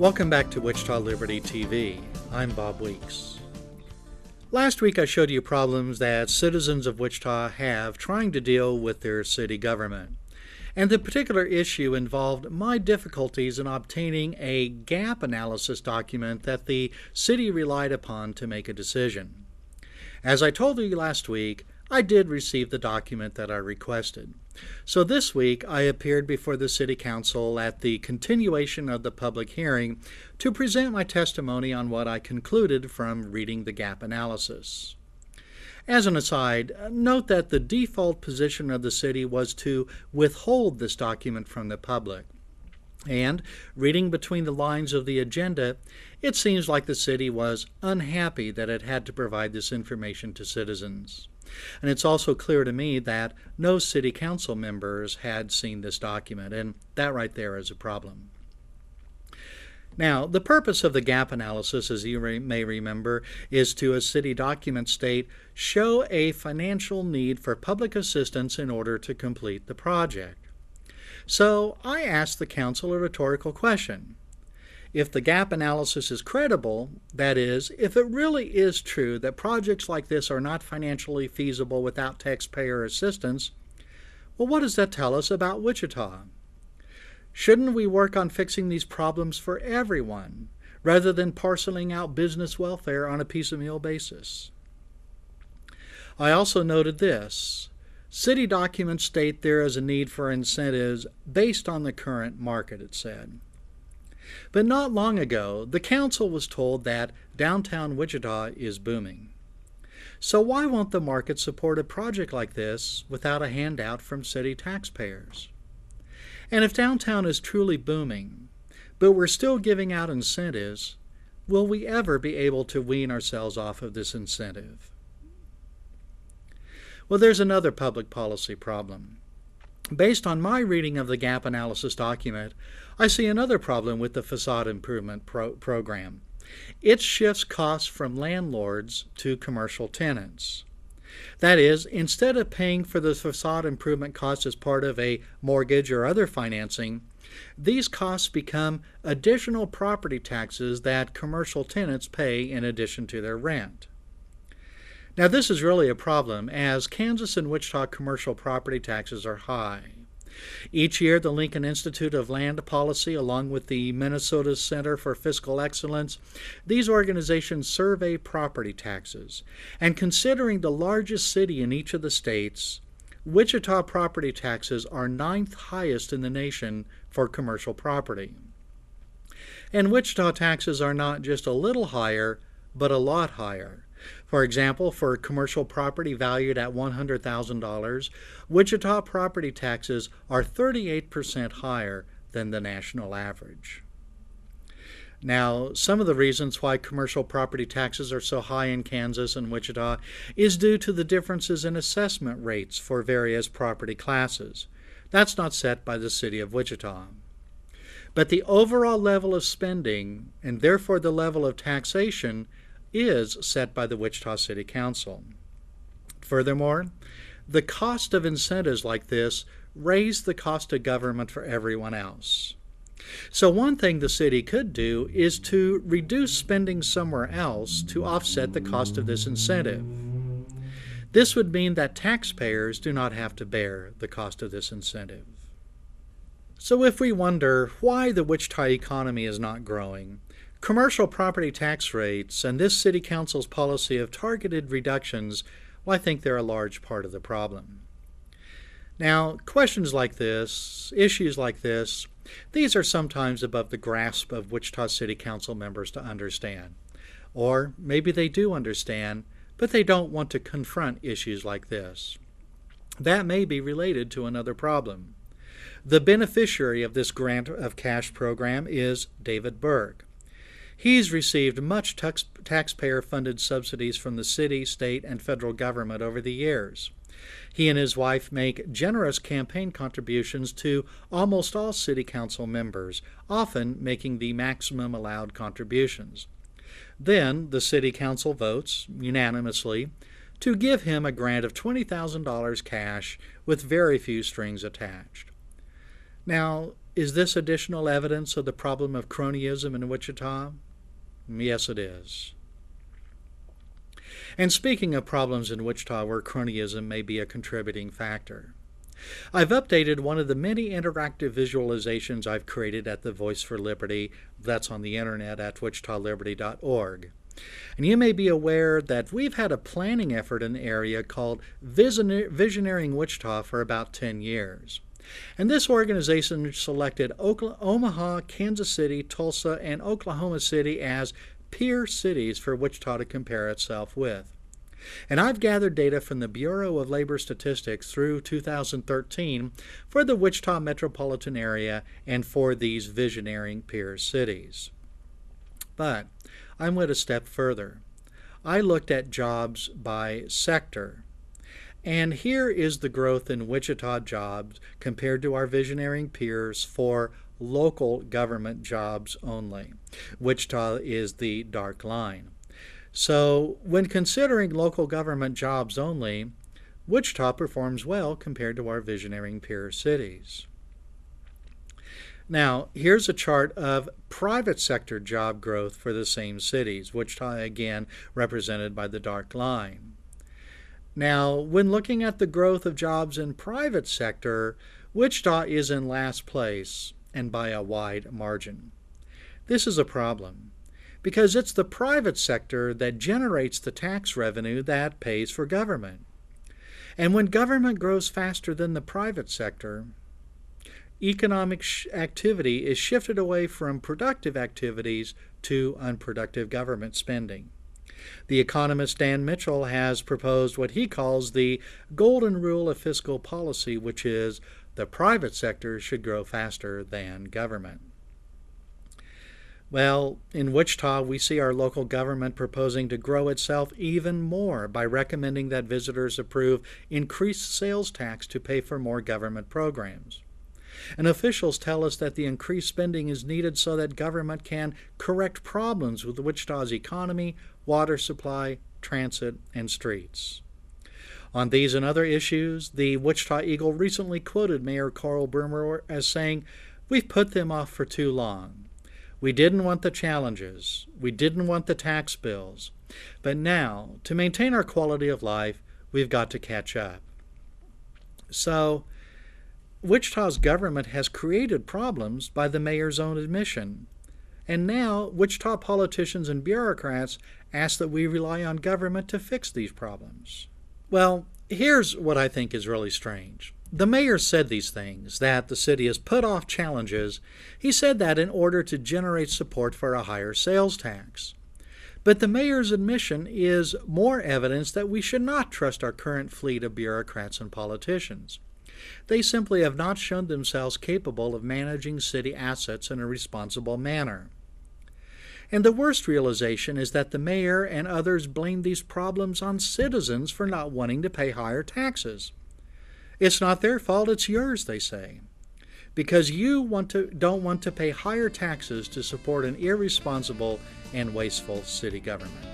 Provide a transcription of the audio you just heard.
Welcome back to Wichita Liberty TV. I'm Bob Weeks. Last week I showed you problems that citizens of Wichita have trying to deal with their city government. And the particular issue involved my difficulties in obtaining a gap analysis document that the city relied upon to make a decision. As I told you last week, I did receive the document that I requested. So this week I appeared before the City Council at the continuation of the public hearing to present my testimony on what I concluded from reading the gap analysis. As an aside, note that the default position of the city was to withhold this document from the public. And, reading between the lines of the agenda, it seems like the city was unhappy that it had to provide this information to citizens. And it's also clear to me that no city council members had seen this document, and that right there is a problem. Now, the purpose of the gap analysis, as you may remember, is to, as city documents state, show a financial need for public assistance in order to complete the project. So I asked the council a rhetorical question. If the gap analysis is credible, that is, if it really is true that projects like this are not financially feasible without taxpayer assistance, well, what does that tell us about Wichita? Shouldn't we work on fixing these problems for everyone, rather than parceling out business welfare on a piecemeal basis? I also noted this. City documents state there is a need for incentives based on the current market, it said. But not long ago, the council was told that downtown Wichita is booming. So why won't the market support a project like this without a handout from city taxpayers? And if downtown is truly booming, but we're still giving out incentives, will we ever be able to wean ourselves off of this incentive? Well, there's another public policy problem. Based on my reading of the gap analysis document, I see another problem with the facade improvement program. It shifts costs from landlords to commercial tenants. That is, instead of paying for the facade improvement costs as part of a mortgage or other financing, these costs become additional property taxes that commercial tenants pay in addition to their rent. Now, this is really a problem, as Kansas and Wichita commercial property taxes are high. Each year, the Lincoln Institute of Land Policy, along with the Minnesota Center for Fiscal Excellence, these organizations survey property taxes. And considering the largest city in each of the states, Wichita property taxes are 9th highest in the nation for commercial property. And Wichita taxes are not just a little higher, but a lot higher. For example, for commercial property valued at $100,000, Wichita property taxes are 38% higher than the national average. Now, some of the reasons why commercial property taxes are so high in Kansas and Wichita is due to the differences in assessment rates for various property classes. That's not set by the city of Wichita. But the overall level of spending, and therefore the level of taxation, is set by the Wichita City Council. Furthermore, the cost of incentives like this raise the cost of government for everyone else. So one thing the city could do is to reduce spending somewhere else to offset the cost of this incentive. This would mean that taxpayers do not have to bear the cost of this incentive. So if we wonder why the Wichita economy is not growing, commercial property tax rates and this City Council's policy of targeted reductions, well, I think they're a large part of the problem. Now, questions like this, issues like this, these are sometimes above the grasp of Wichita City Council members to understand. Or maybe they do understand, but they don't want to confront issues like this. That may be related to another problem. The beneficiary of this grant of cash program is David Berg. He's received much taxpayer-funded subsidies from the city, state, and federal government over the years. He and his wife make generous campaign contributions to almost all city council members, often making the maximum allowed contributions. Then the city council votes, unanimously, to give him a grant of $20,000 cash with very few strings attached. Now, Is this additional evidence of the problem of cronyism in Wichita? Yes, it is. And speaking of problems in Wichita where cronyism may be a contributing factor, I've updated one of the many interactive visualizations I've created at the Voice for Liberty that's on the internet at wichitaliberty.org. And you may be aware that we've had a planning effort in the area called Visioneering Wichita for about 10 years. And this organization selected Omaha, Kansas City, Tulsa, and Oklahoma City as peer cities for Wichita to compare itself with. And I've gathered data from the Bureau of Labor Statistics through 2013 for the Wichita metropolitan area and for these visioneering peer cities. But I went a step further. I looked at jobs by sector. And here is the growth in Wichita jobs compared to our visioneering peers for local government jobs only. Wichita is the dark line. So when considering local government jobs only, Wichita performs well compared to our visioneering peer cities. Now, here's a chart of private sector job growth for the same cities, Wichita again represented by the dark line. Now, when looking at the growth of jobs in private sector, Wichita is in last place and by a wide margin. This is a problem because it's the private sector that generates the tax revenue that pays for government. And when government grows faster than the private sector, economic activity is shifted away from productive activities to unproductive government spending. The economist Dan Mitchell has proposed what he calls the golden rule of fiscal policy, which is the private sector should grow faster than government. Well, in Wichita, we see our local government proposing to grow itself even more by recommending that visitors approve increased sales tax to pay for more government programs. And officials tell us that the increased spending is needed so that government can correct problems with Wichita's economy, water supply, transit, and streets. On these and other issues, the Wichita Eagle recently quoted Mayor Carl Burmer as saying, "We've put them off for too long. We didn't want the challenges. We didn't want the tax bills. But now, to maintain our quality of life, we've got to catch up." So, Wichita's government has created problems by the mayor's own admission. And now, Wichita politicians and bureaucrats ask that we rely on government to fix these problems. Well, here's what I think is really strange. The mayor said these things, that the city has put off challenges. He said that in order to generate support for a higher sales tax. But the mayor's admission is more evidence that we should not trust our current fleet of bureaucrats and politicians. They simply have not shown themselves capable of managing city assets in a responsible manner. And the worst realization is that the mayor and others blame these problems on citizens for not wanting to pay higher taxes. It's not their fault, it's yours, they say, because you don't want to pay higher taxes to support an irresponsible and wasteful city government.